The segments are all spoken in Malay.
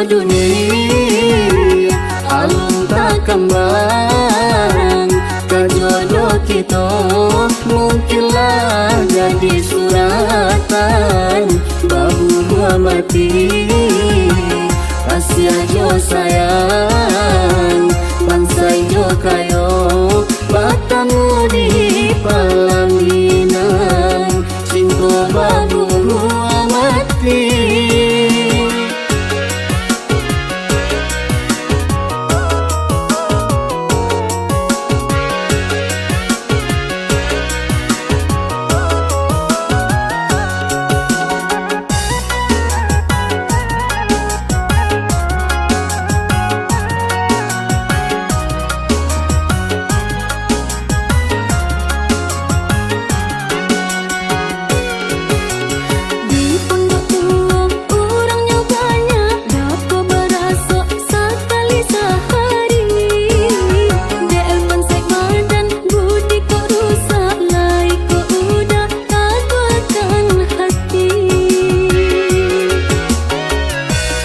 dunia alun tak kembang, kajodoh kita mungkinlah jadi suratan. Bahu mati Asia jo sayang, bansai jo kayo batamu di pelaminan, cinta bahu mati.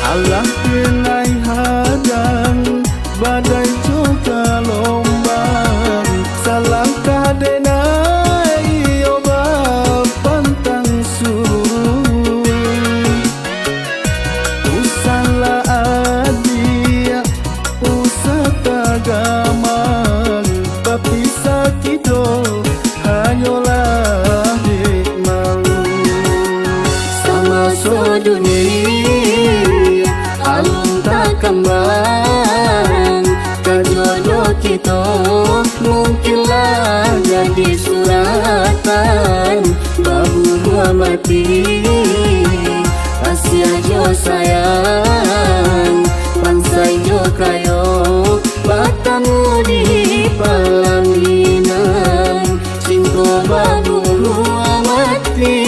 Allah kenai hadang, badai juga lombang, salangkah denai oba pantang suruh. Usahlah adia, usah tagamang, tapi sakido hanyalah hikmah. Sama so dunia alun tak kembang, kajodoh kita mungkinlah jadi suratan. Bahu mati Asia jo sayang, bansai jo kayo batamu di pelaminan, cinta bahu mati.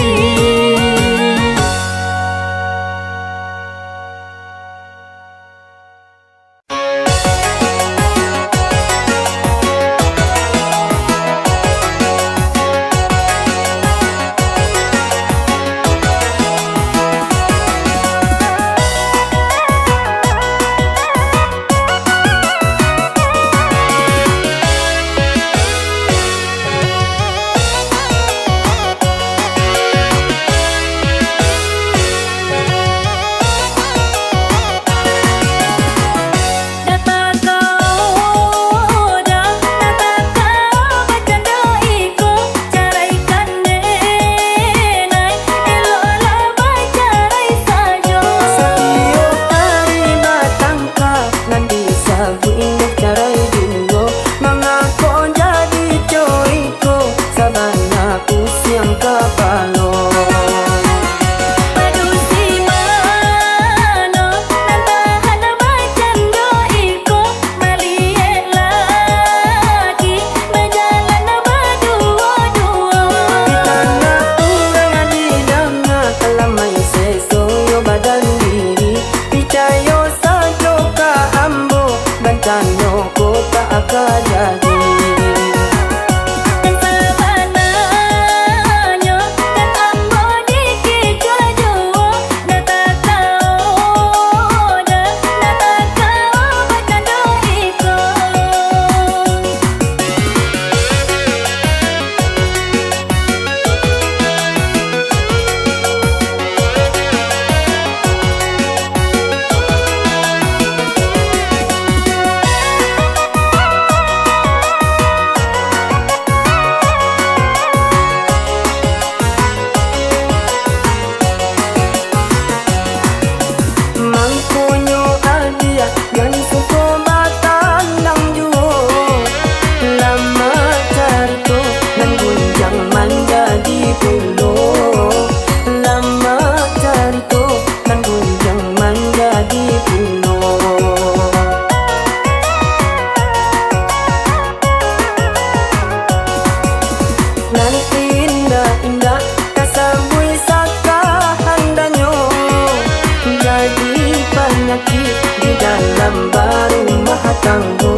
Di dalam rumah tangga,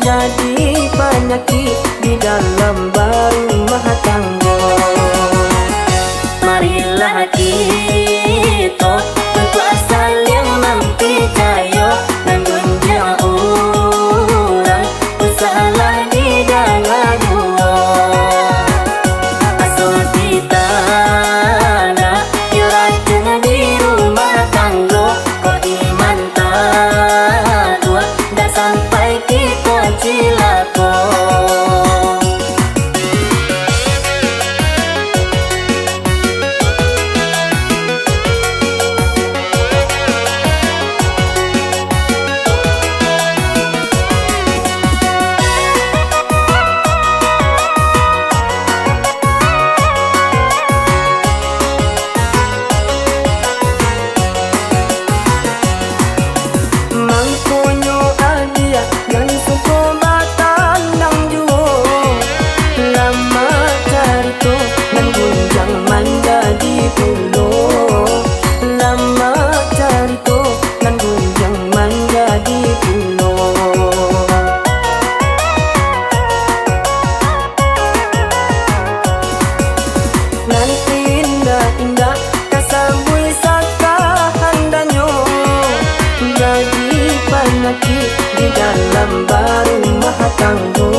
jadi penyakit di dalam rumah tangga. Marilah kita berbuat saling tanggo.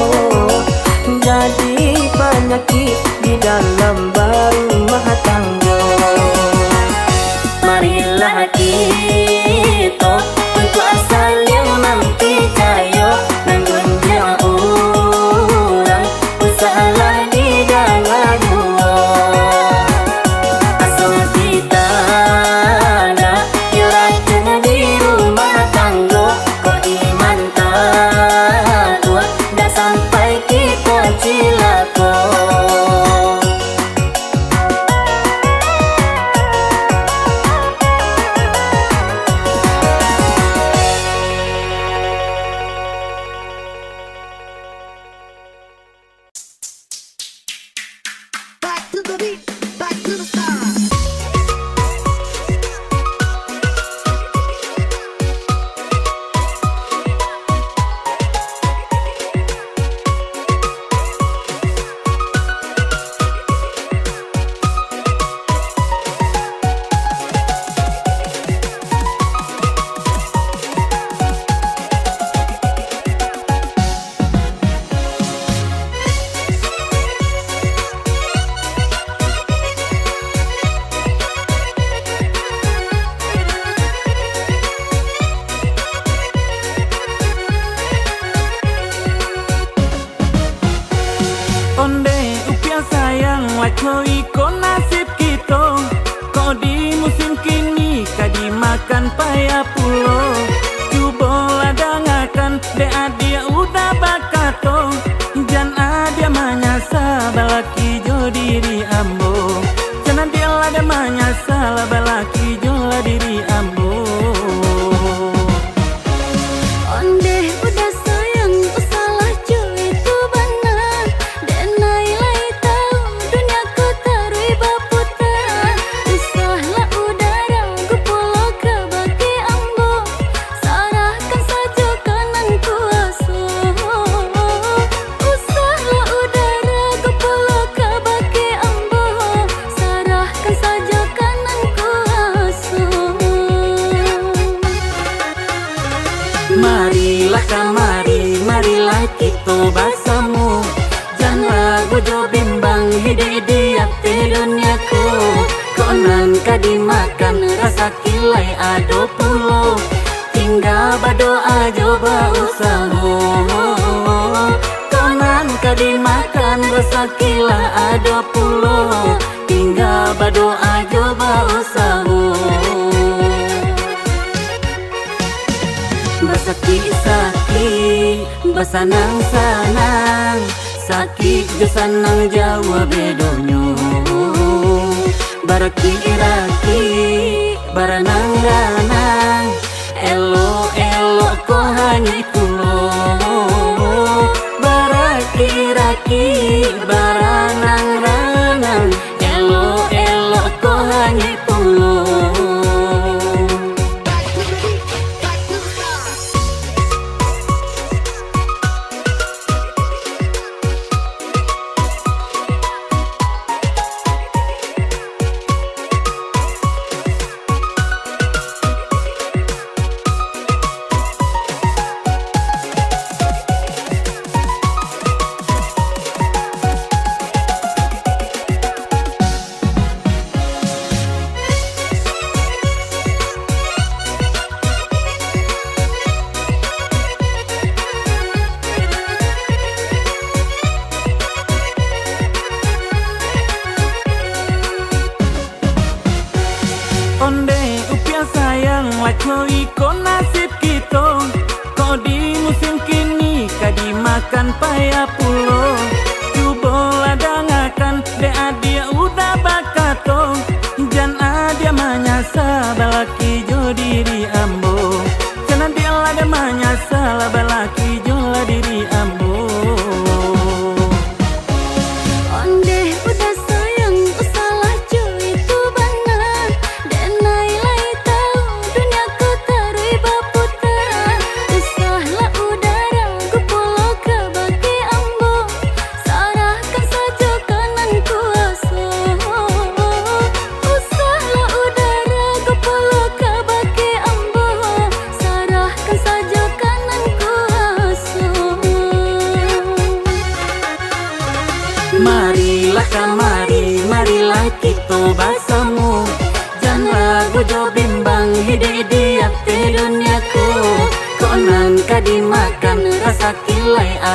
Jadi penyakit di dalam rumah tangga. Marilah kita untuk saling mempercaya, nanggung orang usahalah di dalam dua. Asal kita ada racun di rumah tangga, kok iman tak kuat dah sampai kita cilaka. Onde upia sayang laco iko nasib kita. Kok di musim kini kadi makan paya pulo. Cuba ladangakan de adia udah bakato. Jan adia manyasa balaki jo diri ambo. Jangan dia lada manyasa balaki jo la diri ambo. Onde udah sayang usalah cuy itu benar. Dan nilai tahu dunia ku tarui baputa. Usahlah udara ku pulau ke bagi ambo. Sarahkan saja kanan kuasa. Usahlah udara ku pulau ke bagi ambo. Sarahkan saja kanan kuasa. Marilah kamari, marilah kita basamu. Jangan ragu jo bimbang hidi-hidi hati duniaku. Konan kadi makan rasa kilai ado pulo. Tinggal berdoa coba usaha. Konan kadi makan rasa kilai ado pulo. Tinggal berdoa coba usaha. Basaki-saki, basanang-sanang. Sakit jo sanang jawa bedonyo. Baraki-raki, baranang-ranang. Elo-elo ko hanyi kulo. Baraki-raki, baranang-ranang. Elo-elo ko hanyi kulo. Onde upia sayang laco iko nasib kita. Kok di musim kini kadi makan paya pulo. Cuba ladangakan de adia udah bakato. Jan adia manyasa balaki jo diri ambo. Jangan dia lada manyasa balaki jo la diri ambo. Onde udah sayang usalah cuy itu benar. Dan nilai tahu dunia ku tarui baputa. Usahlah udara ku pulau ke bagi ambo. Sarahkan saja kanan kuasa. Usahlah udara ku pulau ke bagi ambo.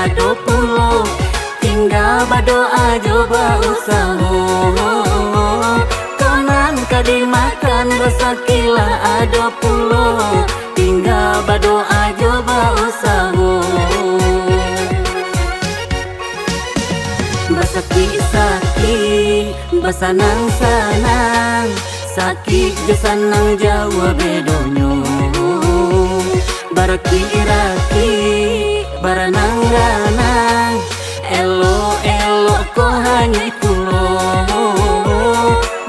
bado pulo, tinggal bado aja bausaho. Konan kadimakan basakila ada pulo, tinggal bado aja bausaho. Basaki-saki, basanang-sanang, sakit jo sanang Jawa bedonyo. Baraki-raki, baranang-ranang, elo-elo ko hanya pulo.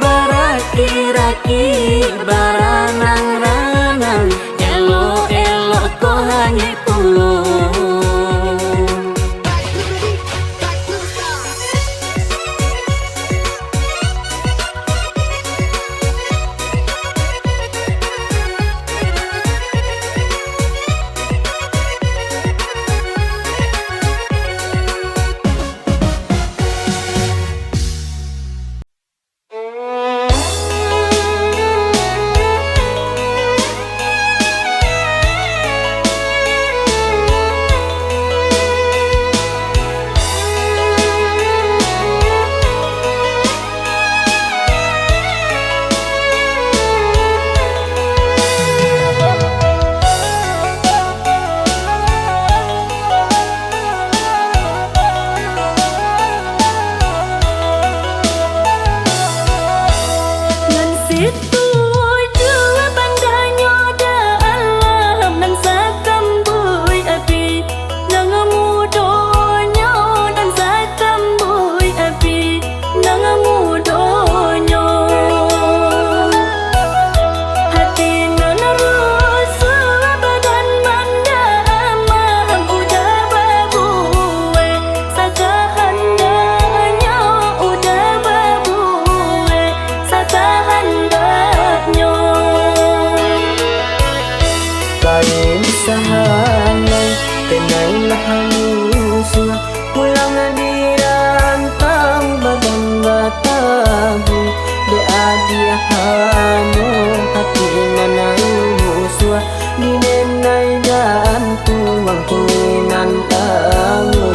Baraki-raki, baranang-ranang, elo-elo ko hanya pulo. Kain sahanay, tenay lahanusa, pulang dirantang bagang batahu, de adiahano hati nananguswa, dinenay gantuang kuinan tangu.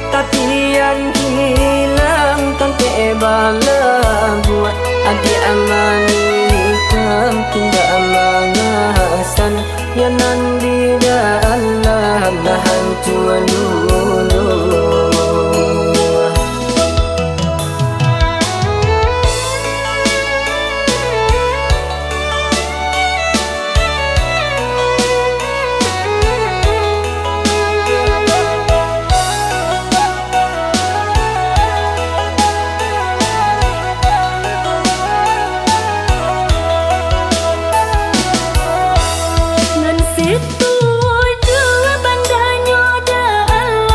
Tatian hilang tanpa balagu, adi amani kam tindak amangasan, yanan di dalam lahan tuan dulu. Itu bandanya dalam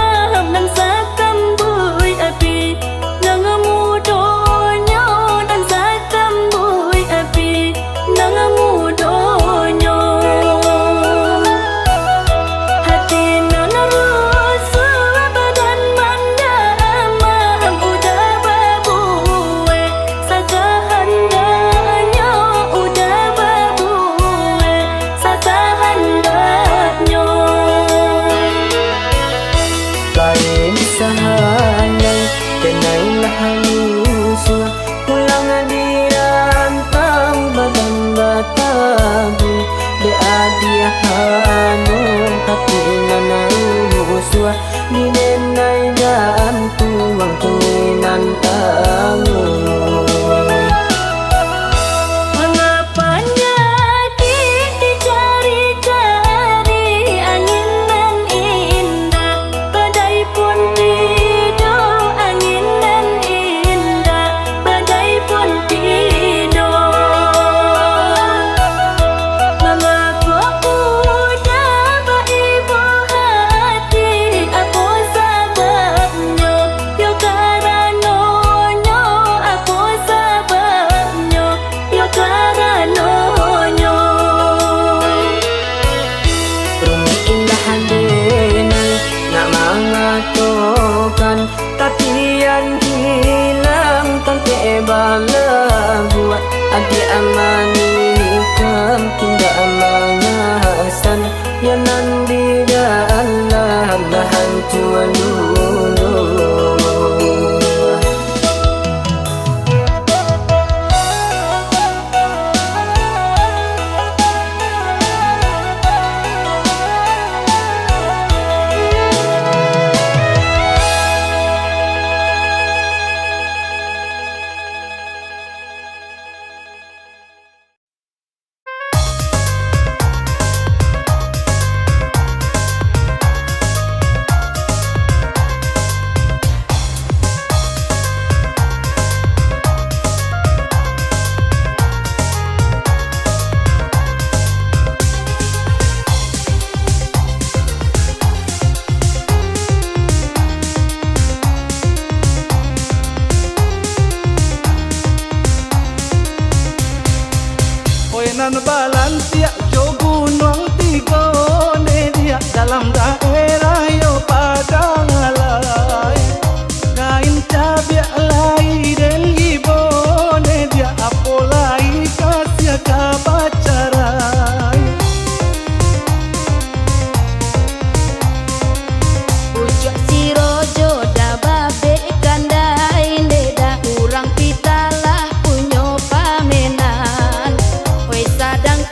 nan balan tiak jo gunung tigo ne dia dalam daerah yo padang alai kain cabiak lai den gibo ne dia apolai kasih kabacarai Ujak si rojo da babe kandai neda urang pitalah punyo pamenan. Wei sadang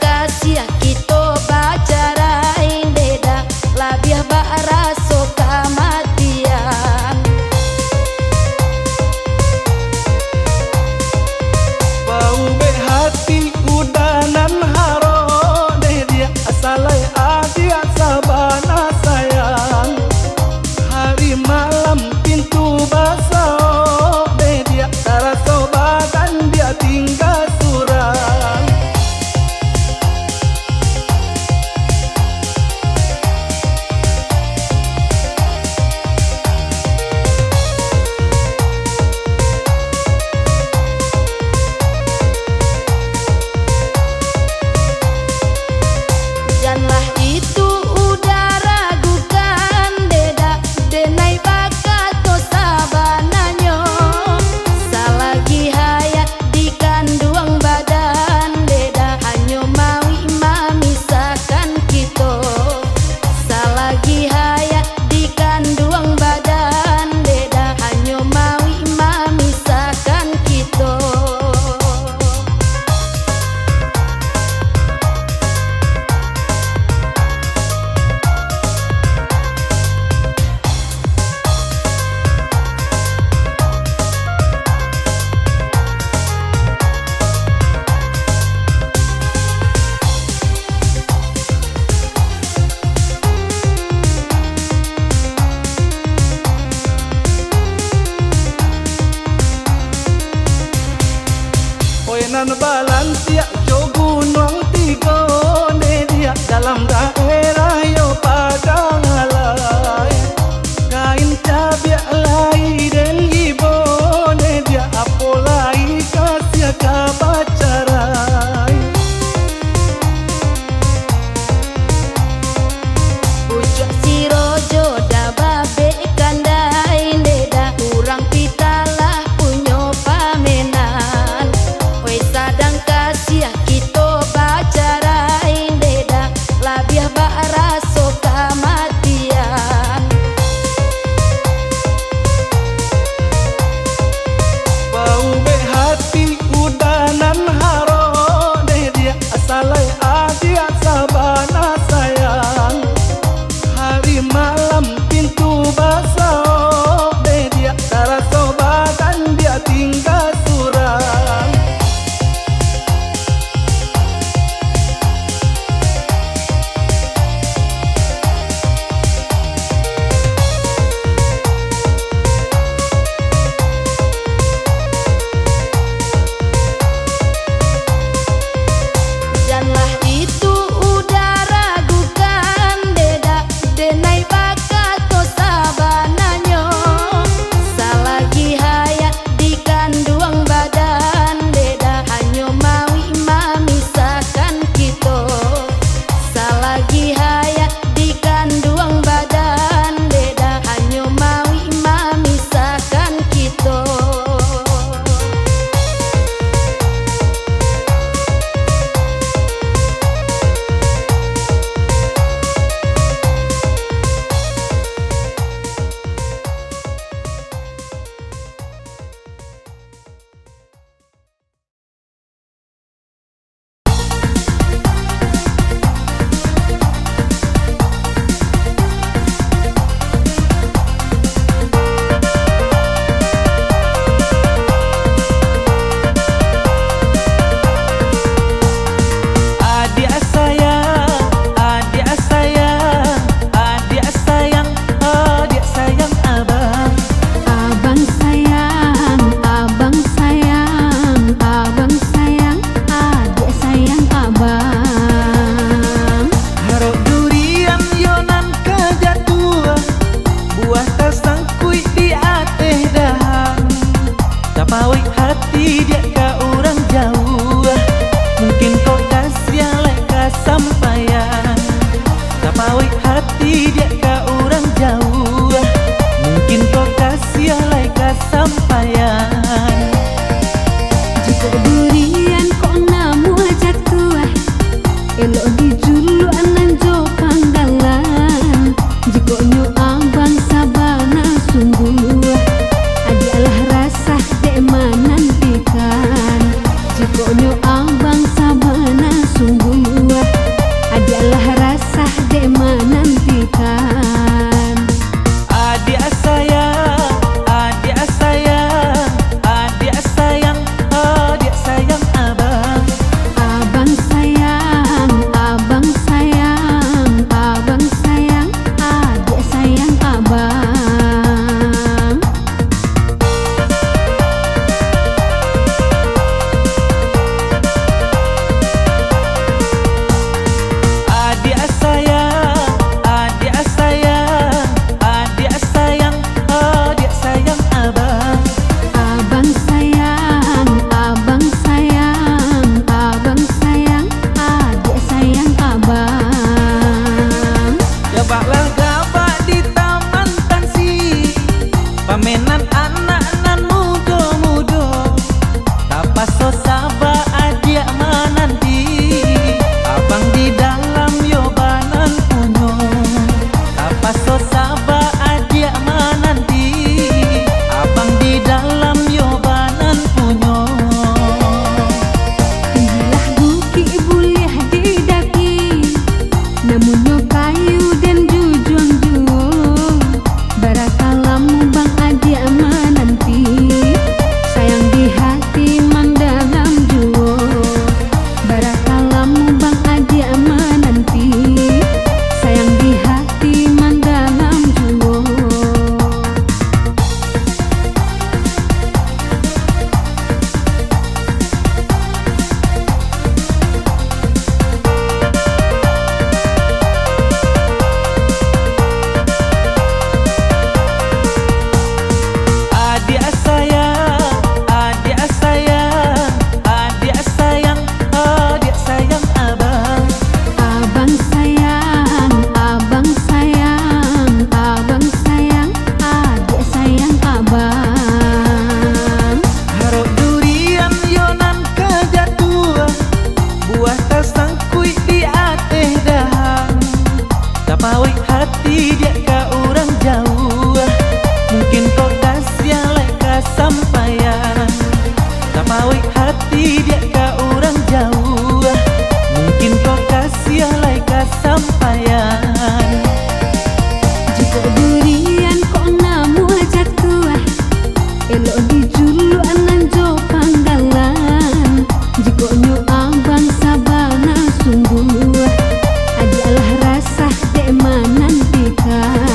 kayu dan jujuang juo, barakalamu bang adi menanti, sayang di hati mandalam juo, barakalamu bang adi menanti, sayang di hati mandalam juo. Tapawai hati dia ke orang jauh, mungkin kau kasih like kesampaian. Tapawai hati dia ke orang jauh, mungkin kau kasih like kesampaian. Jika durian kok namu jatuh, elok dijulu anan jo panggalan. Jika nyu abang sabana sungguh, adi alah rasa dek menantikan.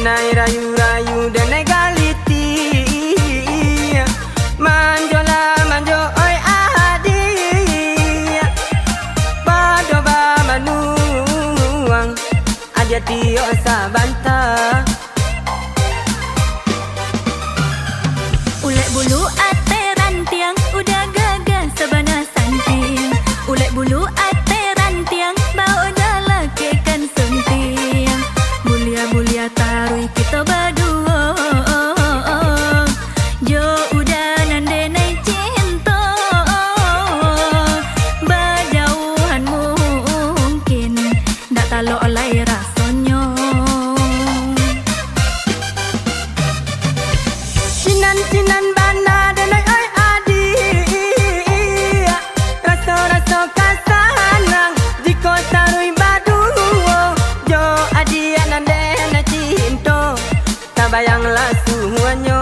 denai rayu-rayu denai galiti manjola manjo oi adi padoba manuang aja tio sabanta Ulek bulu ate rantiang udah gagah sabana santing. Ulek bulu ate rantiang bau dah kekan sunting. Bulia-bulia tarui kita berdua. Jo udah nande naik cinta. Berjauhan mungkin dak talo oleh rasanya. Cinan bana denai oi adi raso-raso kasanang jiko tarui baduo jo adi anande na cinto tabayanglah semuanya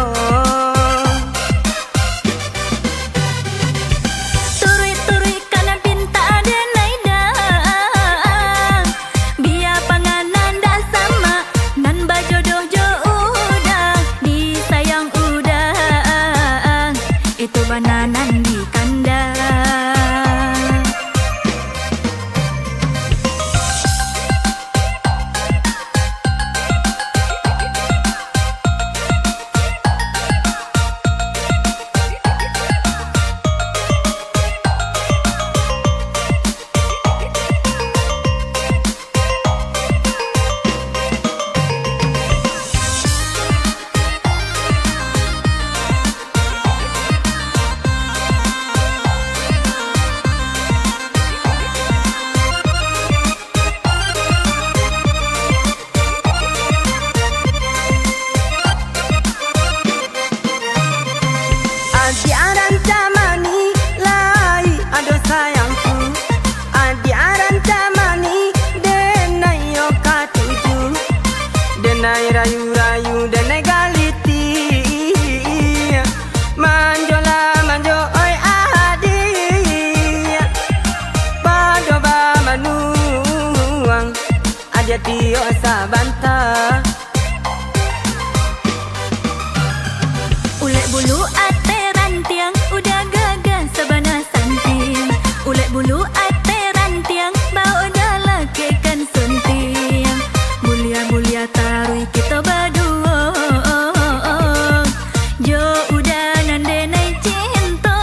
Turui-turui kanan pinta denai dah. Biar panganan dah sama nan bajodoh jo udah disayang udah. Itu bananan di kandang. Adiaran camani lai ado sayangku Adiaran camani denai yo katuju denai rayu-rayu denai galiti manjola manjo oi adi padoba manuang aja tio sabanta Ulek bulu ate rantiang udah gagah sabana santing. Ulek bulu ate rantiang bau dah kekan sunting. Bulia-bulia tarui kita berdua. Jo udah nande naik cinta.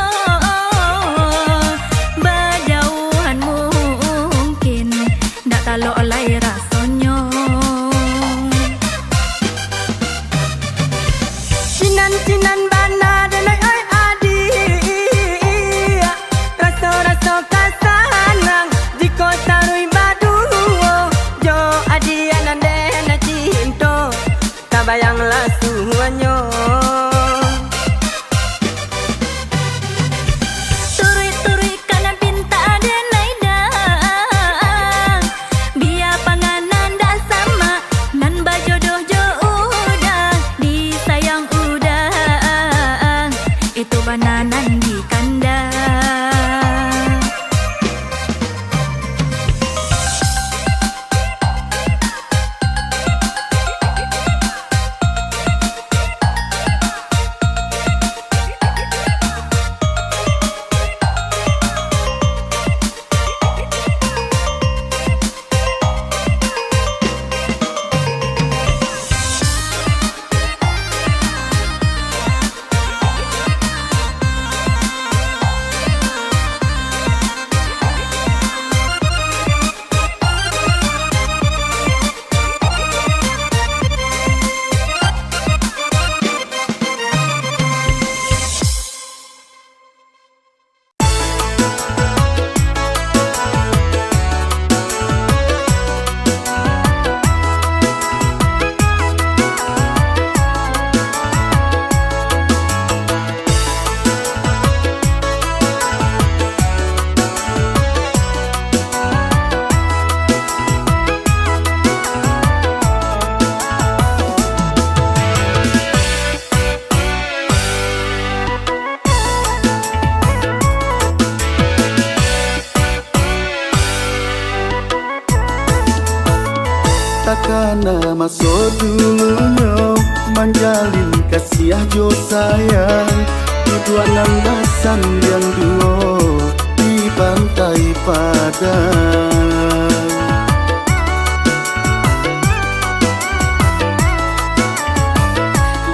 Berjauhan mungkin dak talo oleh rasanya. Cinan bana denai oi adi raso-raso kasanang jiko tarui baduo jo adi anande na cinto tabayanglah semuanya Turui-turui kanan pinta denai dah. Biar panganan dah sama nan bajodoh jo udah disayang udah. Itu bananan di kandang. Takana masuk dulu menjalin kasih jo sayang Dua nambasan yang duo di pantai Padang.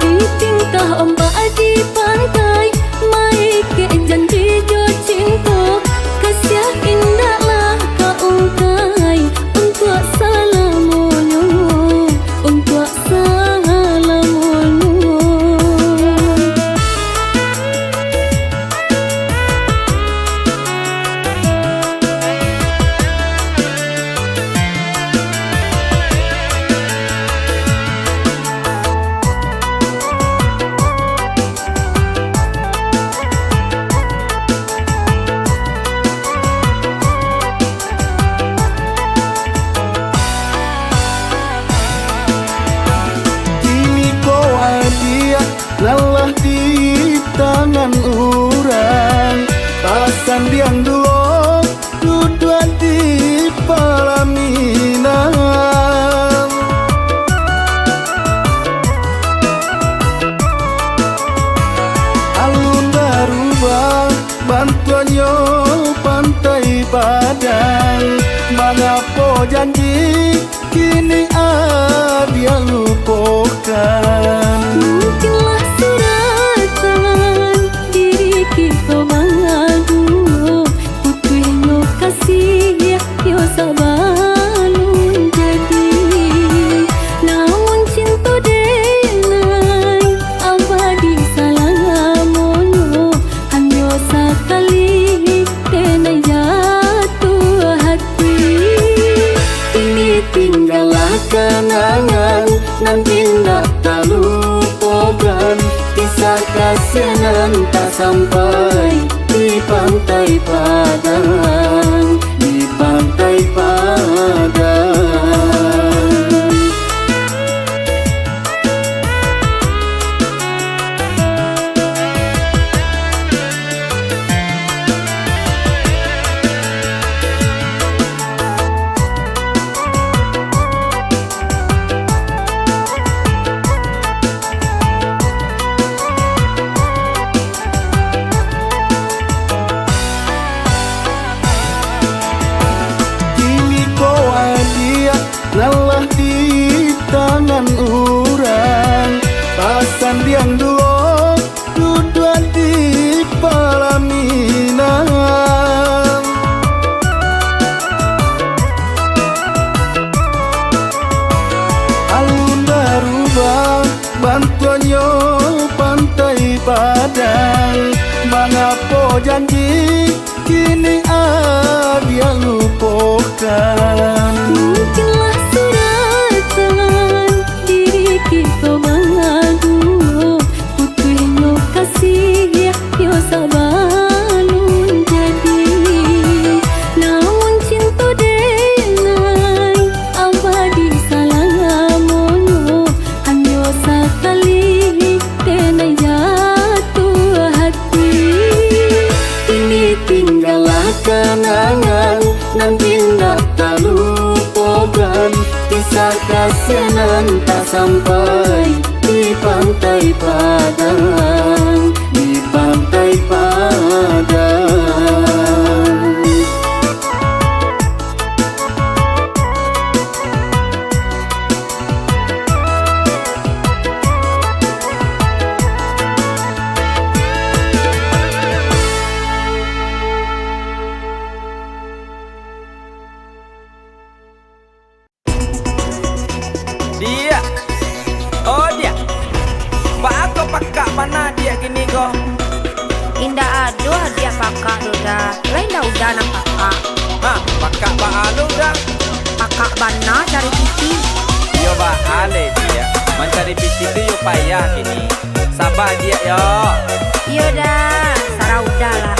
Di tingkah ombak di pantai mai ke janji jo cinta kasih indahlah kau ungkai untuk salamunyo untuk salamunyo. Lelah di tangan orang pasan diang dua dua di pelaminan alun darubah bantuannya pantai Padang mengapa janji kini dia lupakan. Mungkinlah suratan diri kita mengadu putihnya kasih yo sabalun jadi namun cinta denai abadi salamonyo hanya sekali denai jatuh hati Ini tinggallah kenangan nanti nak tak lupakan kisah kasihan tak sampai di pantai Padang di pantai Padang. Lelah di tangan orang pasan diang dua dua di pelaminan alun darubah bantuannya pantai Padang mengapa janji kini dia lupakan. Mungkinlah suratan diri kita mengadu putihnya kasih yo sabalun jadi namun cinta denai abadi salamonyo hanya sekali denai jatuh hati. Ini tinggallah kenangan nanti nak tak lupakan kisah kasihan tak sampai di pantai Padang di pantai Padang. Dia, oh dia, bako pakak mana dia gini go? Indah aduh dia pakak udah, lain dah udah nak pakak. Hah, pakak baalu dah. Pakak bana cari pipi. Yo baale dia, mencari pipi tu yo payah gini. Sabar dia yo. Iya dah, sarah udah lah.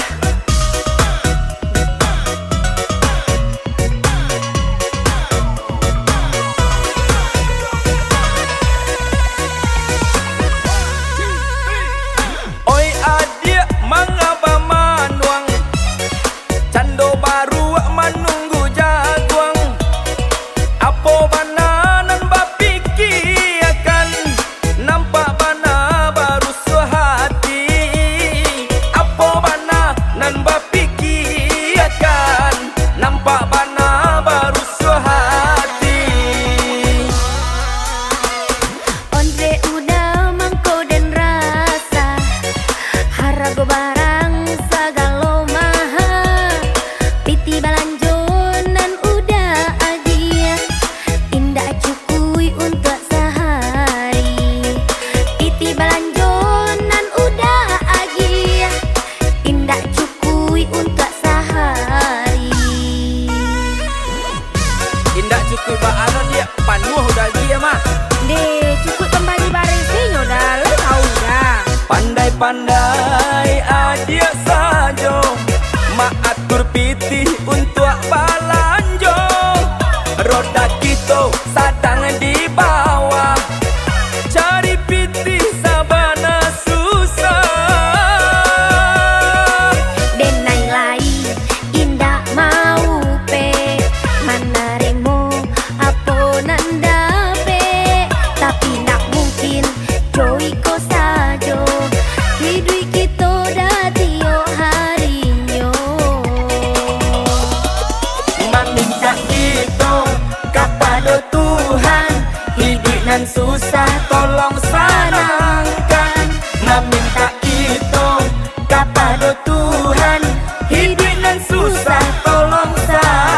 Oi adik mangaba manuang, cando baru menunggu jaguang. Apo bananan bapiki akan nampak Pandai-pandai adia sajo, mak atur pitih untuk balanjo. Roda kita sadang di bawah, cari pitih sabana susah. Denai lai indah mau pe manaremo apo nanda pe, tapi nak mungkin joy ko sajo hidui kita datio harinyo. Meminta itu kepada Tuhan, hidup nan susah tolong senangkan. Meminta itu kepada Tuhan, hidup nan susah tolong senangkan.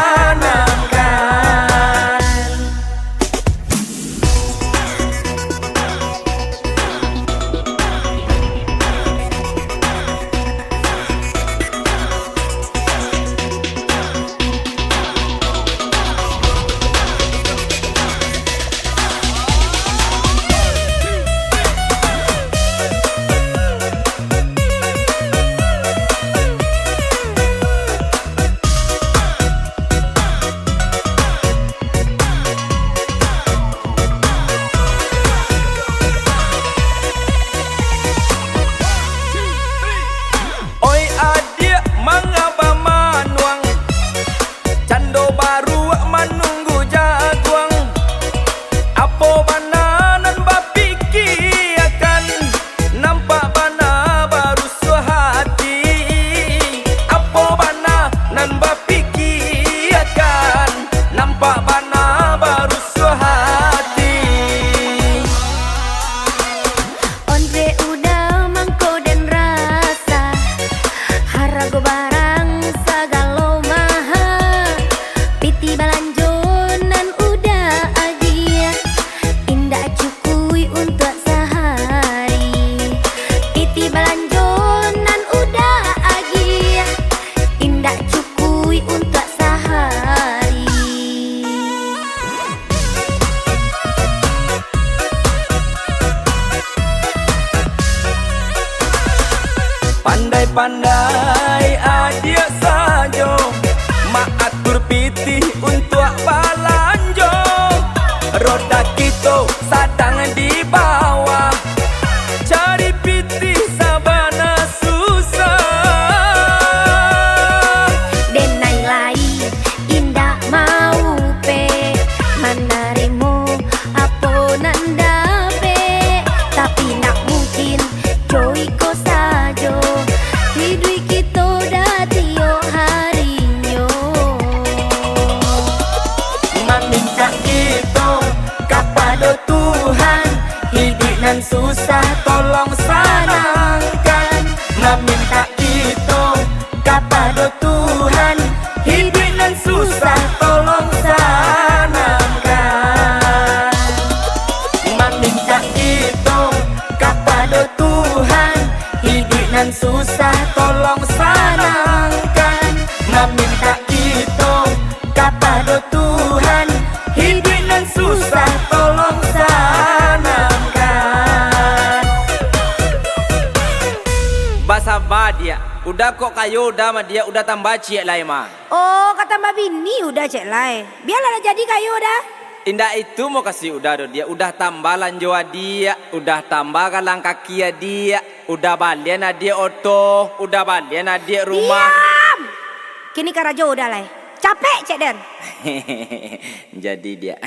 Oi adik mangaba manuang, cando baru menunggu jaguang. Apo bananan bapiki akan nampak bana baru suhati. Apo bananan bapiki akan nampak bana baru suhati. Onre udah mangko dan rasa harago barang sagalo maha, piti balanjonan udah adia indah cukui untuk sehari. Piti balanjonan udah agia indah cukui untuk sehari. Pandai-pandai adia sajo, mak atur pitih untuk balanjo. Roda kita sadang di bawah, cari pitih sabana susah. Denai lai indah mau pe manaremo apo nanda pe, tapi nak mungkin joy ko sajo hidui kita datio harinyo. Meminta itu kepada Tuhan, hidup nan susah tolong senangkan. Meminta itu kepada Tuhan, hidup nan susah tolong senangkan. Meminta itu kepada Tuhan, hidup nan susah tolong senangkan. Meminta itu kepada Tuhan, hidup nan susah tolong senangkan. Bahasa Badia, udah kok kayu udah sama dia udah tambah ciek lah mah. Oh, kata Mbak Bini udah cek lai. Biarlah jadi kayu dah. Indah itu mau kasih udah do dia, udah tambah lanjua dia, udah tambah kalang kaki dia, udah balian dia oto, udah balian dia rumah. Diam. Kini karajo udah lai. Capek cek den. Jadi dia.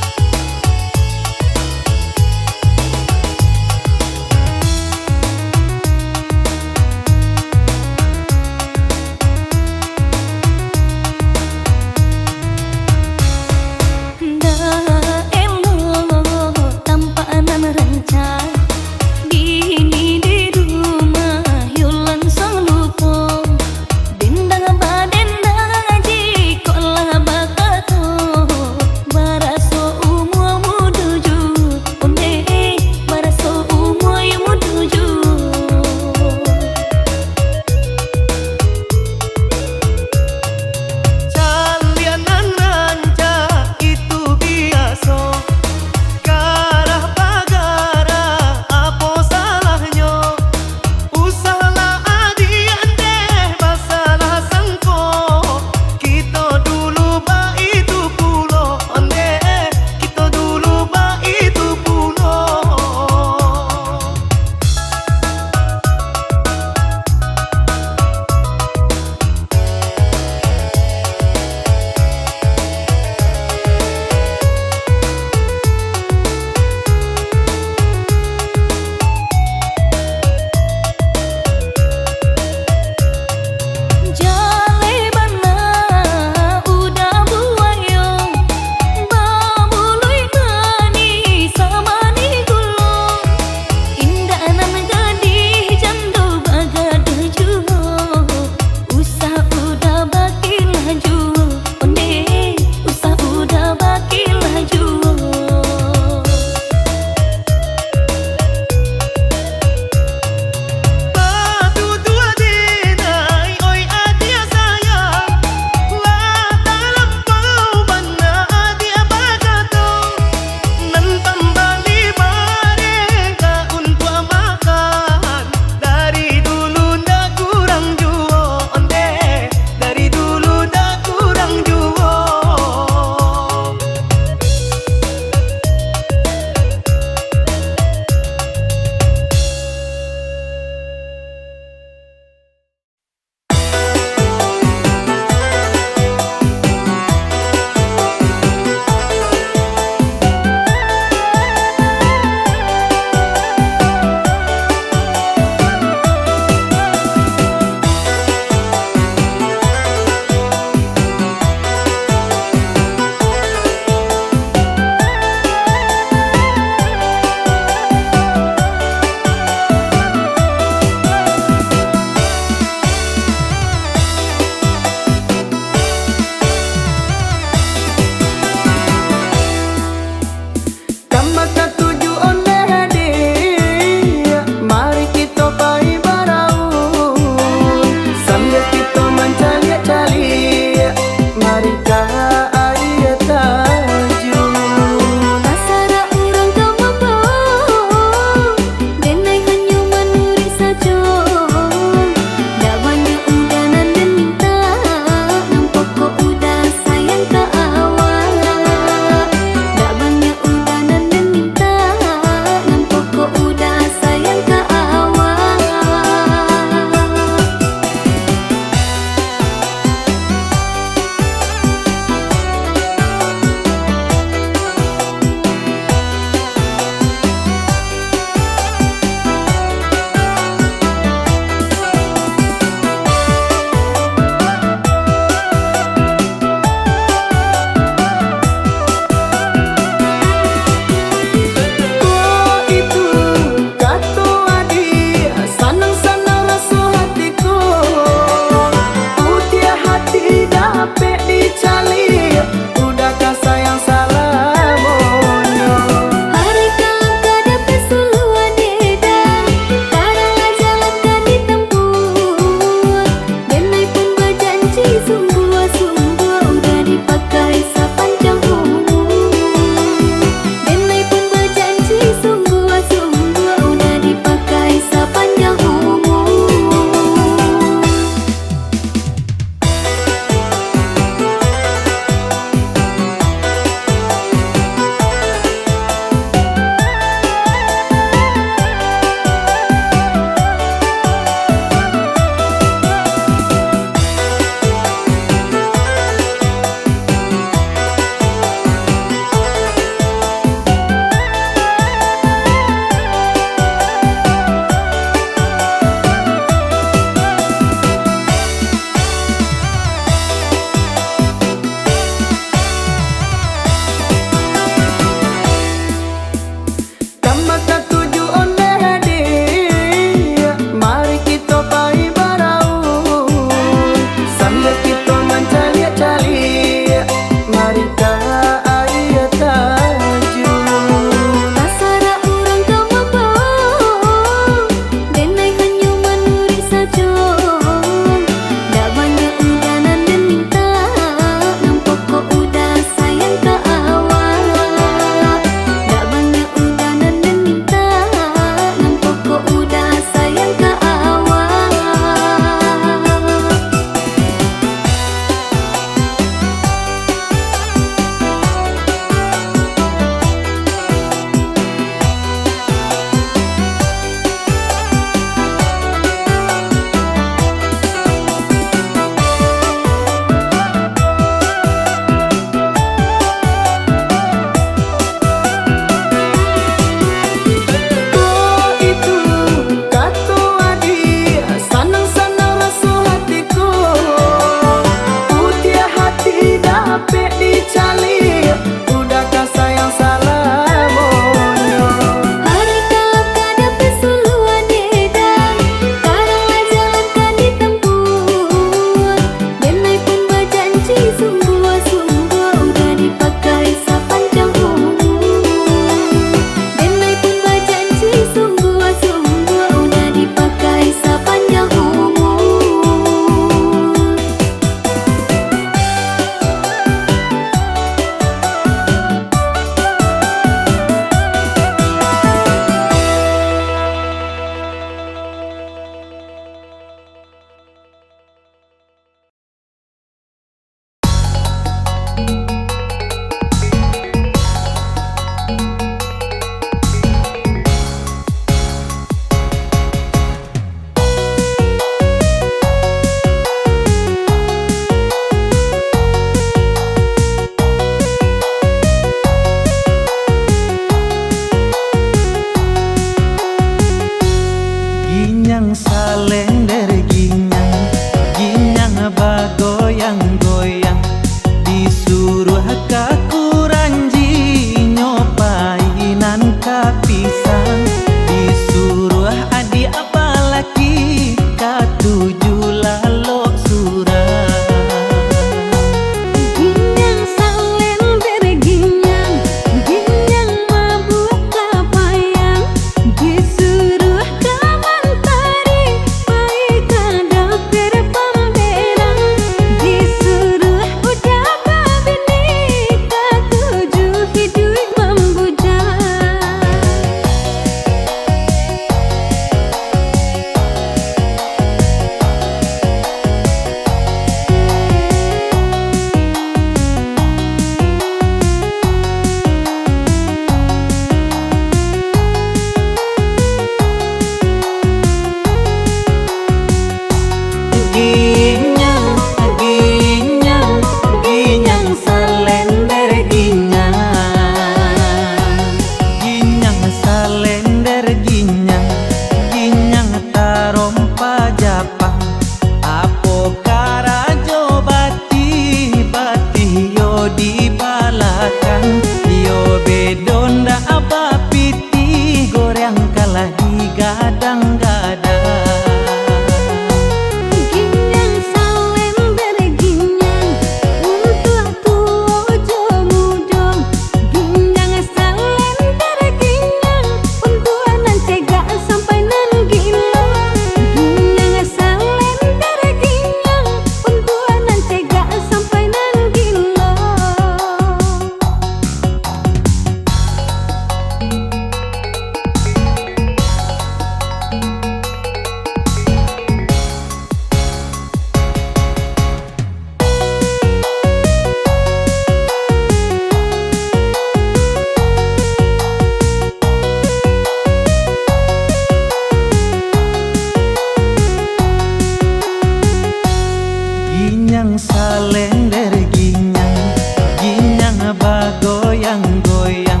goyang,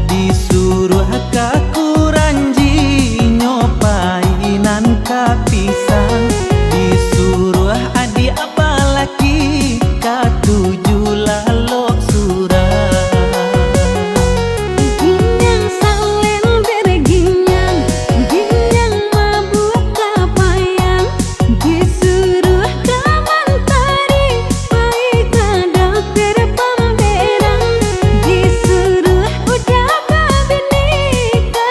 disuruh kaku ranji nyopainan kapisang, disuruh adik apalagi katuju lalo surah. Ginyang salen berginyang, ginyang mabuk kapayang, disuruh ke mantari, baik dokter pemberang, disuruh udah ke bini, ke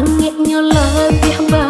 Langitnya lebih baik